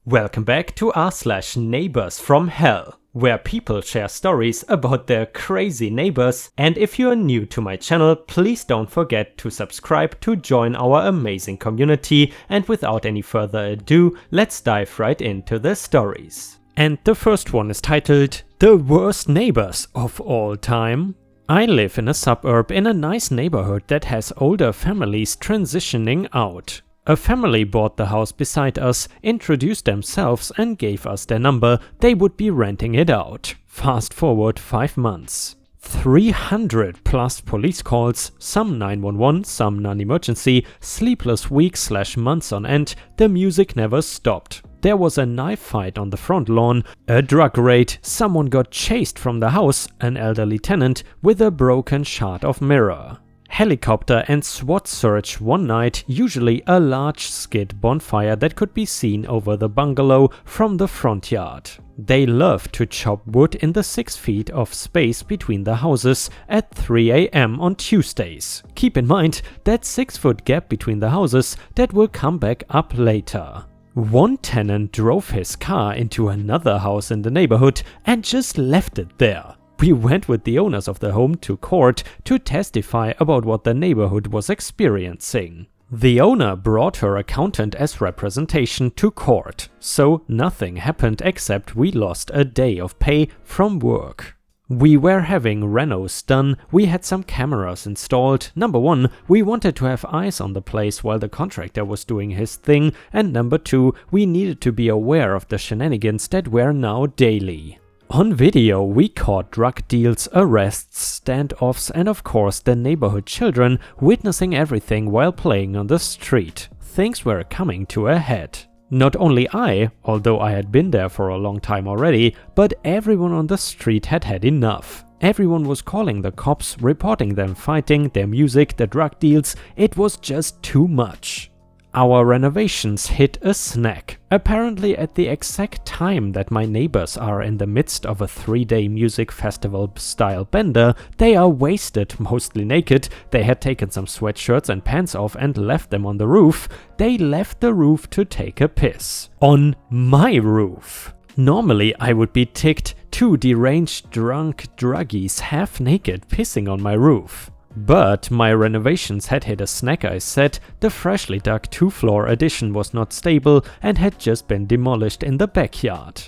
Welcome back to r/neighbors from hell, where people share stories about their crazy neighbors. And if you're new to my channel, please don't forget to subscribe to join our amazing community. And without any further ado, let's dive right into the stories. And the first one is titled The Worst Neighbors of All Time. I live in a suburb in a nice neighborhood that has older families transitioning out. A family bought the house beside us, introduced themselves and gave us their number. They would be renting it out. Fast forward 5 months. 300 plus police calls, some 911, some non-emergency, sleepless weeks/months on end. The music never stopped. There was a knife fight on the front lawn, a drug raid, someone got chased from the house, an elderly tenant with a broken shard of mirror. Helicopter and SWAT search one night, usually a large skid bonfire that could be seen over the bungalow from the front yard. They love to chop wood in the 6 feet of space between the houses at 3 AM on Tuesdays. Keep in mind that 6-foot gap between the houses that will come back up later. One tenant drove his car into another house in the neighborhood and just left it there. We went with the owners of the home to court to testify about what the neighborhood was experiencing. The owner brought her accountant as representation to court, so nothing happened except we lost a day of pay from work. We were having renos done, we had some cameras installed. Number 1, we wanted to have eyes on the place while the contractor was doing his thing, and number 2, we needed to be aware of the shenanigans that were now daily. On video, we caught drug deals, arrests, standoffs, and of course the neighborhood children witnessing everything while playing on the street. Things were coming to a head. Not only I, although I had been there for a long time already, but everyone on the street had had enough. Everyone was calling the cops, reporting them fighting, their music, the drug deals. It was just too much. Our renovations hit a snag. Apparently at the exact time that my neighbors are in the midst of a 3-day music festival style bender, they are wasted, mostly naked. They had taken some sweatshirts and pants off and left them on the roof. They left the roof to take a piss. On my roof. Normally I would be ticked, 2 deranged drunk druggies half naked pissing on my roof. But my renovations had hit a snag, I said. The freshly dug 2-floor addition was not stable and had just been demolished in the backyard.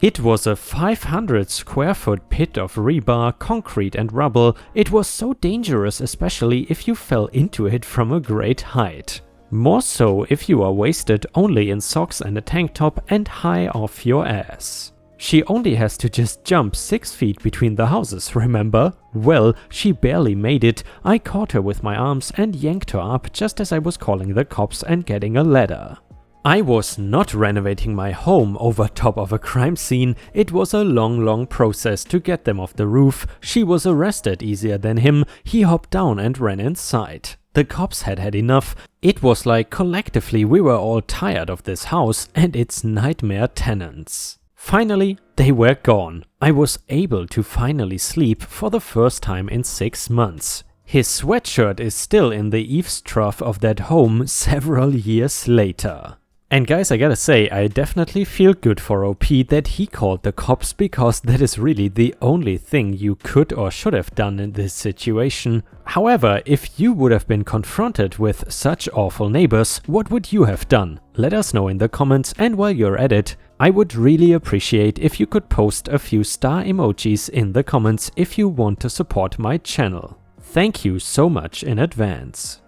It was a 500 square foot pit of rebar, concrete and rubble. It was so dangerous, especially if you fell into it from a great height. More so if you are wasted only in socks and a tank top and high off your ass. She only has to just jump 6 feet between the houses, remember? Well, she barely made it. I caught her with my arms and yanked her up just as I was calling the cops and getting a ladder. I was not renovating my home over top of a crime scene. It was a long process to get them off the roof. She was arrested easier than him. He hopped down and ran inside. The cops had had enough. It was like collectively we were all tired of this house and its nightmare tenants. Finally, they were gone. I was able to finally sleep for the first time in 6 months. His sweatshirt is still in the eaves trough of that home several years later. And guys, I gotta say, I definitely feel good for OP that he called the cops, because that is really the only thing you could or should have done in this situation. However, if you would have been confronted with such awful neighbors, what would you have done? Let us know in the comments, and while you're at it, I would really appreciate if you could post a few star emojis in the comments if you want to support my channel. Thank you so much in advance.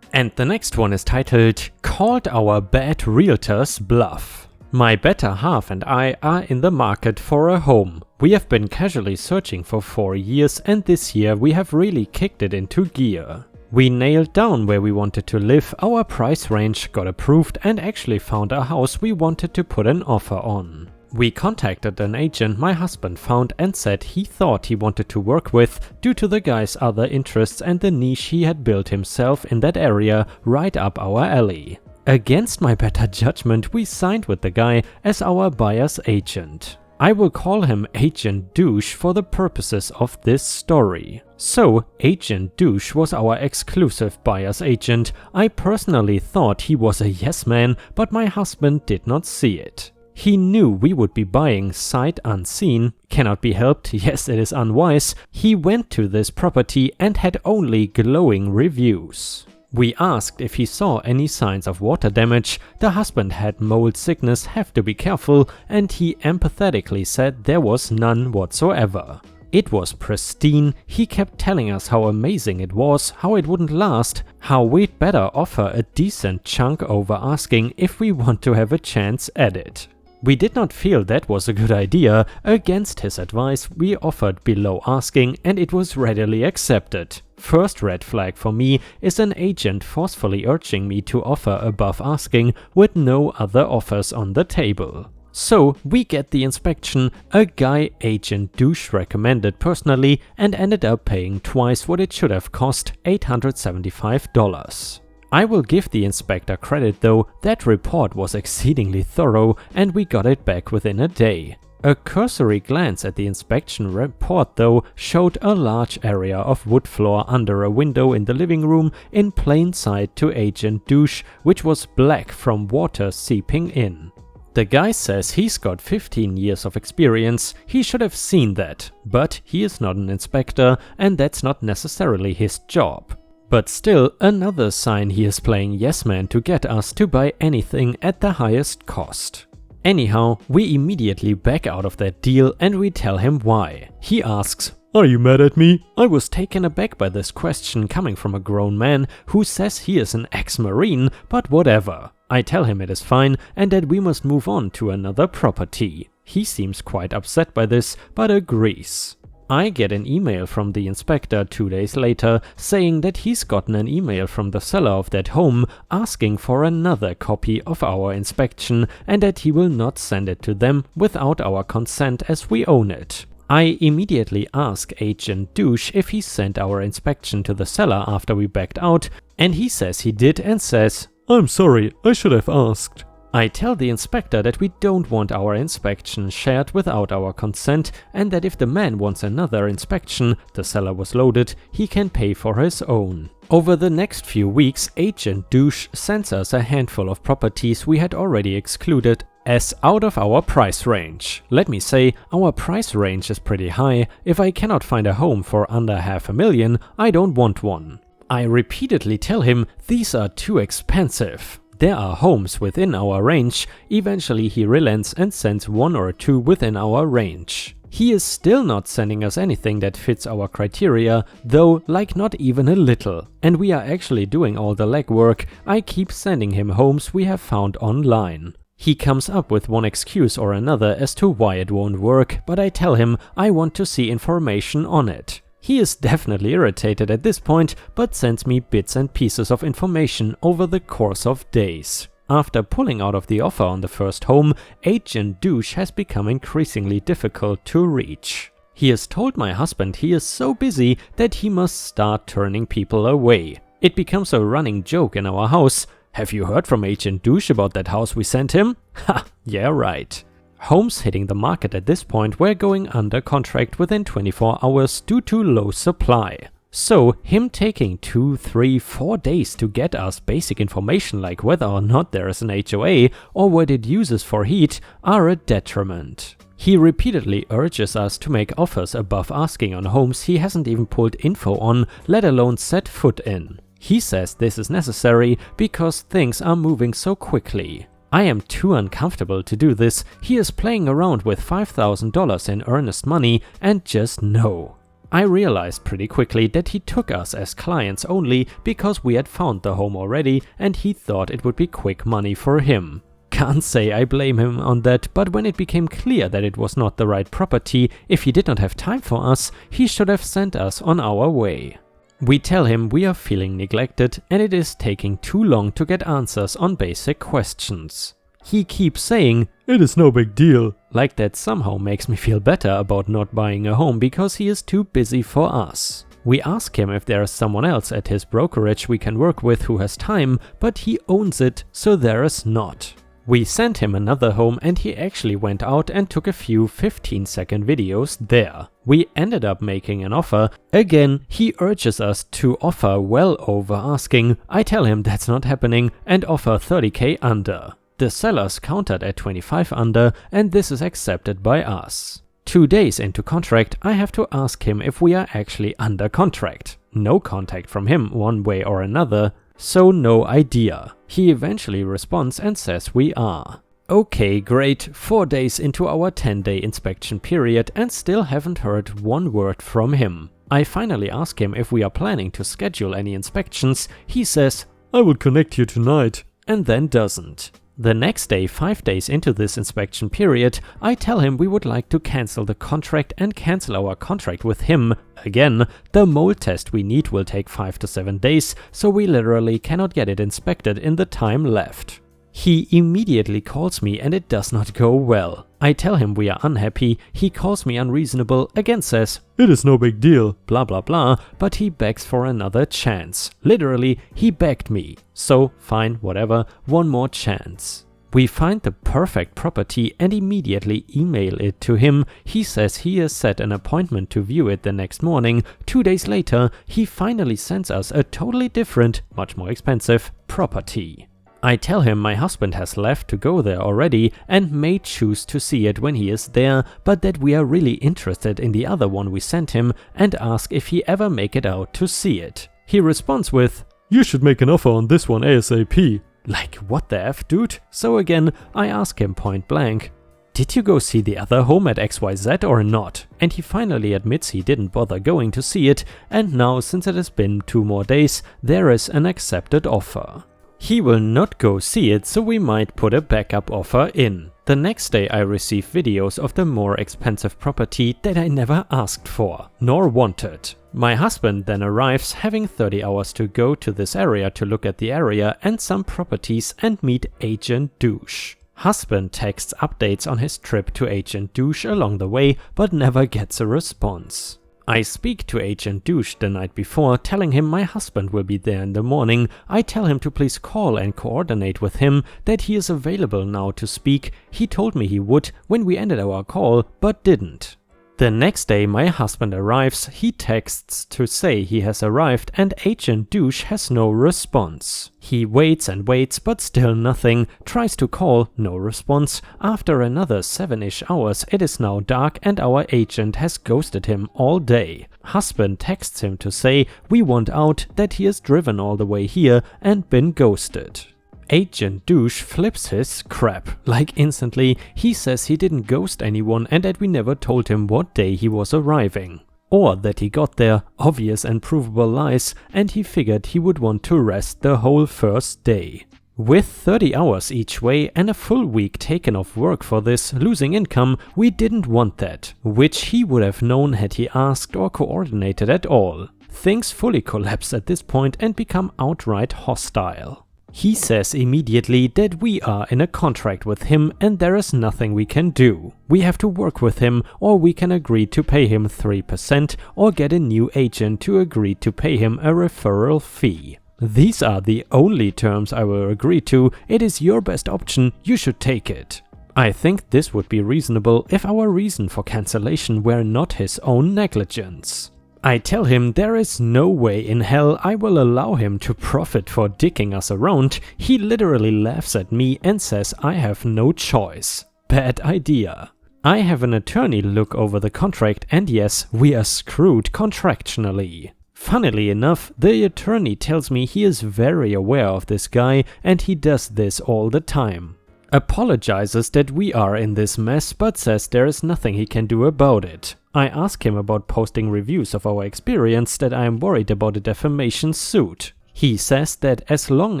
And the next one is titled Called Our Bad Realtor's Bluff. My better half and I are in the market for a home. We have been casually searching for 4 years, and this year we have really kicked it into gear. We nailed down where we wanted to live, our price range got approved, and actually found a house we wanted to put an offer on. We contacted an agent my husband found and said he thought he wanted to work with due to the guy's other interests and the niche he had built himself in that area right up our alley. Against my better judgment, we signed with the guy as our buyer's agent. I will call him Agent Douche for the purposes of this story. So, Agent Douche was our exclusive buyer's agent. I personally thought he was a yes man, but my husband did not see it. He knew we would be buying sight unseen. Cannot be helped, yes, it is unwise. He went to this property and had only glowing reviews. We asked if he saw any signs of water damage. The husband had mold sickness, have to be careful, and he empathetically said there was none whatsoever. It was pristine. He kept telling us how amazing it was, how it wouldn't last, how we'd better offer a decent chunk over asking if we want to have a chance at it. We did not feel that was a good idea. Against his advice, we offered below asking and it was readily accepted. First red flag for me is an agent forcefully urging me to offer above asking with no other offers on the table. So we get the inspection, a guy Agent Douche recommended personally, and ended up paying twice what it should have cost, $875. I will give the inspector credit though, that report was exceedingly thorough and we got it back within a day. A cursory glance at the inspection report though showed a large area of wood floor under a window in the living room in plain sight to Agent Douche, which was black from water seeping in. The guy says he's got 15 years of experience, he should have seen that, but he is not an inspector and that's not necessarily his job. But still, another sign he is playing yes man to get us to buy anything at the highest cost. Anyhow, we immediately back out of that deal and we tell him why. He asks, "Are you mad at me?" I was taken aback by this question coming from a grown man who says he is an ex-marine, but whatever. I tell him it is fine and that we must move on to another property. He seems quite upset by this, but agrees. I get an email from the inspector 2 days later saying that he's gotten an email from the seller of that home asking for another copy of our inspection and that he will not send it to them without our consent as we own it. I immediately ask Agent Douche if he sent our inspection to the seller after we backed out, and he says he did and says, "I'm sorry, I should have asked." I tell the inspector that we don't want our inspection shared without our consent and that if the man wants another inspection, the seller was loaded, he can pay for his own. Over the next few weeks, Agent Douche sends us a handful of properties we had already excluded as out of our price range. Let me say, our price range is pretty high. If I cannot find a home for under $500,000, I don't want one. I repeatedly tell him these are too expensive. There are homes within our range. Eventually he relents and sends one or two within our range. He is still not sending us anything that fits our criteria, though like not even a little. And we are actually doing all the legwork. I keep sending him homes we have found online. He comes up with one excuse or another as to why it won't work, but I tell him I want to see information on it. He is definitely irritated at this point, but sends me bits and pieces of information over the course of days. After pulling out of the offer on the first home, Agent Douche has become increasingly difficult to reach. He has told my husband he is so busy that he must start turning people away. It becomes a running joke in our house. "Have you heard from Agent Douche about that house we sent him?" Ha, yeah right. Homes hitting the market at this point were going under contract within 24 hours due to low supply. So him taking 2, 3, 4 days to get us basic information like whether or not there is an HOA or what it uses for heat are a detriment. He repeatedly urges us to make offers above asking on homes he hasn't even pulled info on, let alone set foot in. He says this is necessary because things are moving so quickly. I am too uncomfortable to do this. He is playing around with $5,000 in earnest money and just no. I realized pretty quickly that he took us as clients only because we had found the home already and he thought it would be quick money for him. Can't say I blame him on that, but when it became clear that it was not the right property, if he did not have time for us, he should have sent us on our way. We tell him we are feeling neglected and it is taking too long to get answers on basic questions. He keeps saying, "It is no big deal," like that somehow makes me feel better about not buying a home because he is too busy for us. We ask him if there is someone else at his brokerage we can work with who has time, but he owns it, so there is not. We sent him another home and he actually went out and took a few 15-second videos there. We ended up making an offer. Again, he urges us to offer well over asking. I tell him that's not happening and offer 30k under. The sellers countered at 25 under and this is accepted by us. 2 days into contract, I have to ask him if we are actually under contract. No contact from him one way or another, so no idea. He eventually responds and says we are. Okay, great. 4 days into our 10-day inspection period and still haven't heard one word from him. I finally ask him if we are planning to schedule any inspections. He says, I will connect you tonight, and then doesn't. The next day, 5 days into this inspection period, I tell him we would like to cancel the contract and cancel our contract with him. Again, the mold test we need will take 5 to 7 days, so we literally cannot get it inspected in the time left. He immediately calls me and it does not go well. I tell him we are unhappy, he calls me unreasonable, again says, it is no big deal, blah blah blah, but he begs for another chance. Literally, he begged me. So, fine, whatever, one more chance. We find the perfect property and immediately email it to him. He says he has set an appointment to view it the next morning. 2 days later, he finally sends us a totally different, much more expensive property. I tell him my husband has left to go there already and may choose to see it when he is there, but that we are really interested in the other one we sent him and ask if he ever make it out to see it. He responds with, you should make an offer on this one ASAP. Like, what the F, dude? So again, I ask him point blank, did you go see the other home at XYZ or not? And he finally admits he didn't bother going to see it, and now since it has been 2 more days, there is an accepted offer. He will not go see it, so we might put a backup offer in. The next day I receive videos of the more expensive property that I never asked for, nor wanted. My husband then arrives, having 30 hours to go to this area to look at the area and some properties and meet Agent Douche. Husband texts updates on his trip to Agent Douche along the way, but never gets a response. I speak to Agent Douche the night before, telling him my husband will be there in the morning. I tell him to please call and coordinate with him, that he is available now to speak. He told me he would when we ended our call, but didn't. The next day my husband arrives, he texts to say he has arrived and Agent Douche has no response. He waits and waits but still nothing, tries to call, no response. After another 7-ish hours it is now dark and our agent has ghosted him all day. Husband texts him to say we want out, that he has driven all the way here and been ghosted. Agent Douche flips his crap, like instantly. He says he didn't ghost anyone and that we never told him what day he was arriving. Or that he got there, obvious and provable lies, and he figured he would want to rest the whole first day. With 30 hours each way and a full week taken off work for this, losing income, we didn't want that, which he would have known had he asked or coordinated at all. Things fully collapse at this point and become outright hostile. He says immediately that we are in a contract with him and there is nothing we can do. We have to work with him, or we can agree to pay him 3% or get a new agent to agree to pay him a referral fee. These are the only terms I will agree to. It is your best option, you should take it. I think this would be reasonable if our reason for cancellation were not his own negligence. I tell him there is no way in hell I will allow him to profit for dicking us around. He literally laughs at me and says I have no choice. Bad idea. I have an attorney look over the contract and yes, we are screwed contractually. Funnily enough, the attorney tells me he is very aware of this guy and he does this all the time. Apologizes that we are in this mess but says there is nothing he can do about it. I ask him about posting reviews of our experience, that I am worried about a defamation suit. He says that as long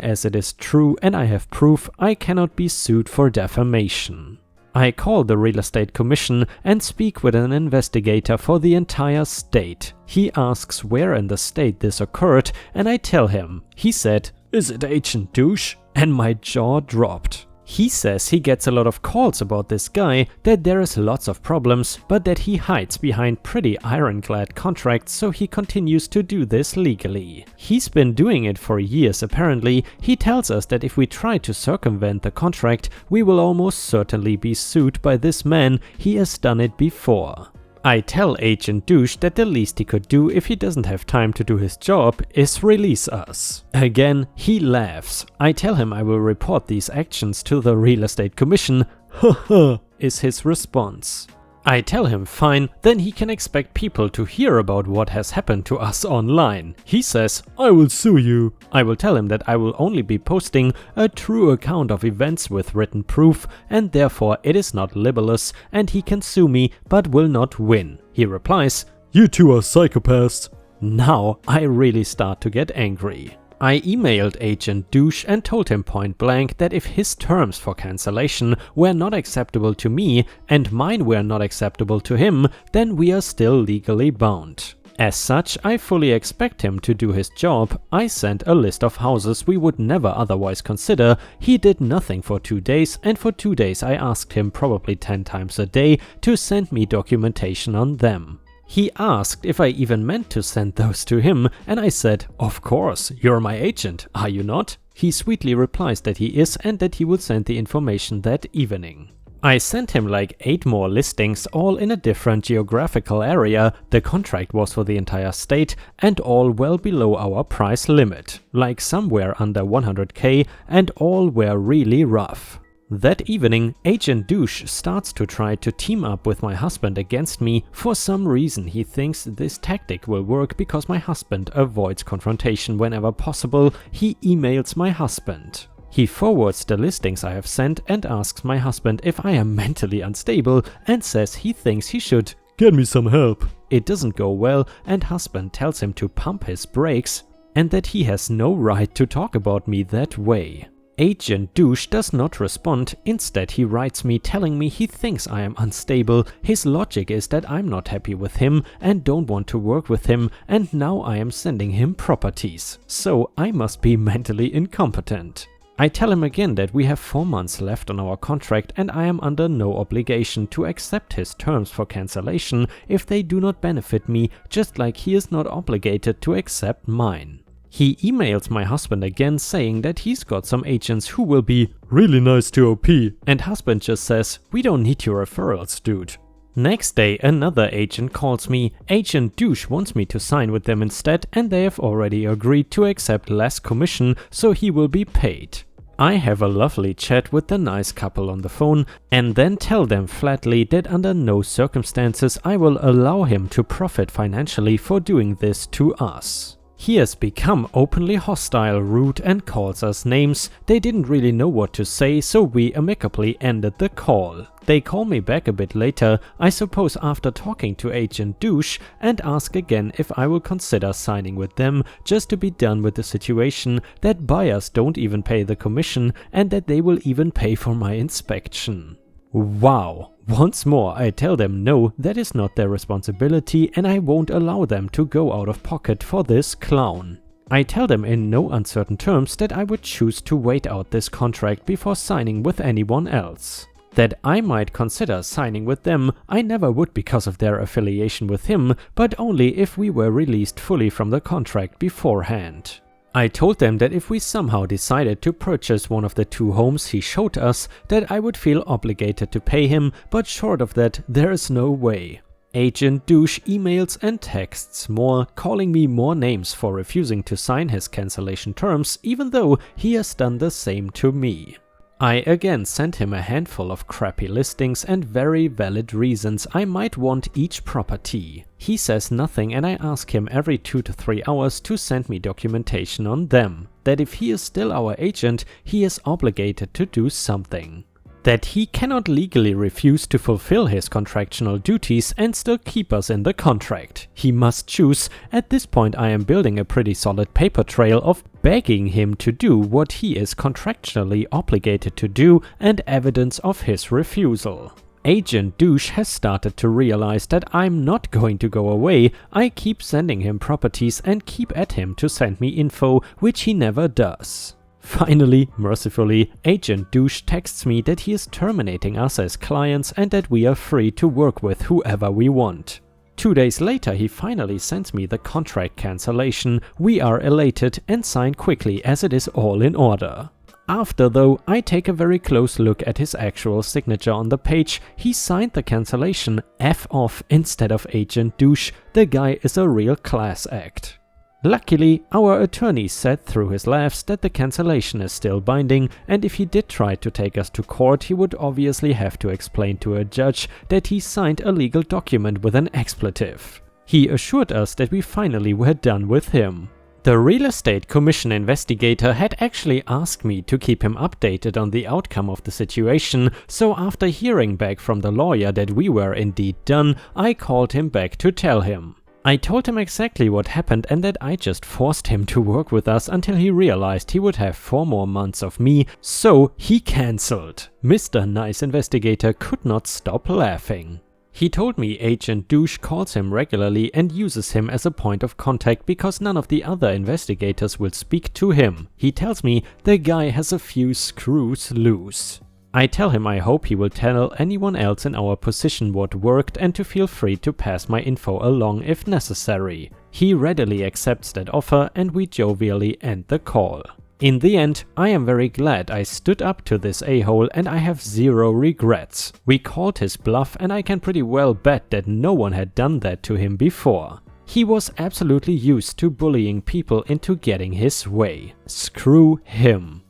as it is true and I have proof, I cannot be sued for defamation. I call the real estate commission and speak with an investigator for the entire state. He asks where in the state this occurred and I tell him. He said, "Is it Agent Douche?" And my jaw dropped. He says he gets a lot of calls about this guy, that there is lots of problems, but that he hides behind pretty ironclad contracts, so he continues to do this legally. He's been doing it for years apparently. He tells us that if we try to circumvent the contract, we will almost certainly be sued by this man. He has done it before. I tell Agent Douche that the least he could do if he doesn't have time to do his job is release us. Again, he laughs. I tell him I will report these actions to the Real Estate Commission. Haha, is his response. I tell him fine, then he can expect people to hear about what has happened to us online. He says, I will sue you. I will tell him that I will only be posting a true account of events with written proof, and therefore it is not libelous, and he can sue me but will not win. He replies, you two are psychopaths. Now I really start to get angry. I emailed Agent Douche and told him point blank that if his terms for cancellation were not acceptable to me and mine were not acceptable to him, then we are still legally bound. As such, I fully expect him to do his job. I sent a list of houses we would never otherwise consider. He did nothing for 2 days, and for 2 days I asked him probably 10 times a day to send me documentation on them. He asked if I even meant to send those to him, and I said, of course, you're my agent, are you not? He sweetly replies that he is and that he will send the information that evening. I sent him like 8 more listings, all in a different geographical area. The contract was for the entire state and all well below our price limit, like somewhere under 100k, and all were really rough. That evening, Agent Douche starts to try to team up with my husband against me. For some reason he thinks this tactic will work because my husband avoids confrontation whenever possible. He emails my husband. He forwards the listings I have sent and asks my husband if I am mentally unstable and says he thinks he should get me some help. It doesn't go well and husband tells him to pump his brakes and that he has no right to talk about me that way. Agent Douche does not respond. Instead he writes me telling me he thinks I am unstable. His logic is that I'm not happy with him and don't want to work with him, and now I am sending him properties. So I must be mentally incompetent. I tell him again that we have 4 months left on our contract and I am under no obligation to accept his terms for cancellation if they do not benefit me, just like he is not obligated to accept mine. He emails my husband again saying that he's got some agents who will be really nice to OP, and husband just says, we don't need your referrals, dude. Next day another agent calls me. Agent Douche wants me to sign with them instead, and they have already agreed to accept less commission, so he will be paid. I have a lovely chat with the nice couple on the phone and then tell them flatly that under no circumstances I will allow him to profit financially for doing this to us. He has become openly hostile, rude and calls us names. They didn't really know what to say, so we amicably ended the call. They call me back a bit later, I suppose after talking to Agent Douche, and ask again if I will consider signing with them just to be done with the situation, that buyers don't even pay the commission and that they will even pay for my inspection. Wow. Once more I tell them no, that is not their responsibility and I won't allow them to go out of pocket for this clown. I tell them in no uncertain terms that I would choose to wait out this contract before signing with anyone else. That I might consider signing with them, I never would because of their affiliation with him, but only if we were released fully from the contract beforehand. I told them that if we somehow decided to purchase one of the 2 homes he showed us, that I would feel obligated to pay him, but short of that, there is no way. Agent Douche emails and texts more, calling me more names for refusing to sign his cancellation terms, even though he has done the same to me. I again sent him a handful of crappy listings and very valid reasons I might want each property. He says nothing and I ask him every 2 to 3 hours to send me documentation on them. That if he is still our agent, he is obligated to do something. That he cannot legally refuse to fulfill his contractual duties and still keep us in the contract. He must choose. At this point I am building a pretty solid paper trail of begging him to do what he is contractually obligated to do and evidence of his refusal. Agent Douche has started to realize that I'm not going to go away. I keep sending him properties and keep at him to send me info, which he never does. Finally, mercifully, Agent Douche texts me that he is terminating us as clients and that we are free to work with whoever we want. 2 days later, he finally sends me the contract cancellation. We are elated and sign quickly as it is all in order. After though, I take a very close look at his actual signature on the page. He signed the cancellation F off instead of Agent Douche. The guy is a real class act. Luckily, our attorney said through his laughs that the cancellation is still binding, and if he did try to take us to court, he would obviously have to explain to a judge that he signed a legal document with an expletive. He assured us that we finally were done with him. The real estate commission investigator had actually asked me to keep him updated on the outcome of the situation, so after hearing back from the lawyer that we were indeed done, I called him back to tell him. I told him exactly what happened and that I just forced him to work with us until he realized he would have 4 more months of me, so he cancelled. Mr. Nice Investigator could not stop laughing. He told me Agent Douche calls him regularly and uses him as a point of contact because none of the other investigators will speak to him. He tells me the guy has a few screws loose. I tell him I hope he will tell anyone else in our position what worked and to feel free to pass my info along if necessary. He readily accepts that offer and we jovially end the call. In the end, I am very glad I stood up to this a-hole and I have 0 regrets. We called his bluff and I can pretty well bet that no one had done that to him before. He was absolutely used to bullying people into getting his way. Screw him.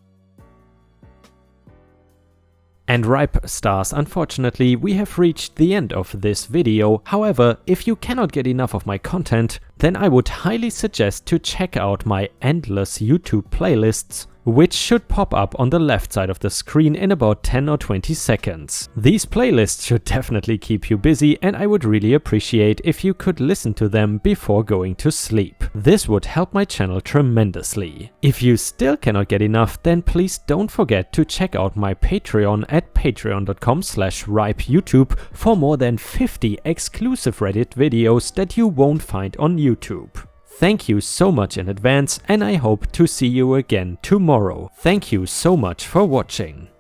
And ripe stars, unfortunately, we have reached the end of this video. However, if you cannot get enough of my content, then I would highly suggest to check out my endless YouTube playlists, which should pop up on the left side of the screen in about 10 or 20 seconds. These playlists should definitely keep you busy and I would really appreciate if you could listen to them before going to sleep. This would help my channel tremendously. If you still cannot get enough, then please don't forget to check out my Patreon at patreon.com/ripeyoutube for more than 50 exclusive Reddit videos that you won't find on YouTube. Thank you so much in advance and I hope to see you again tomorrow. Thank you so much for watching.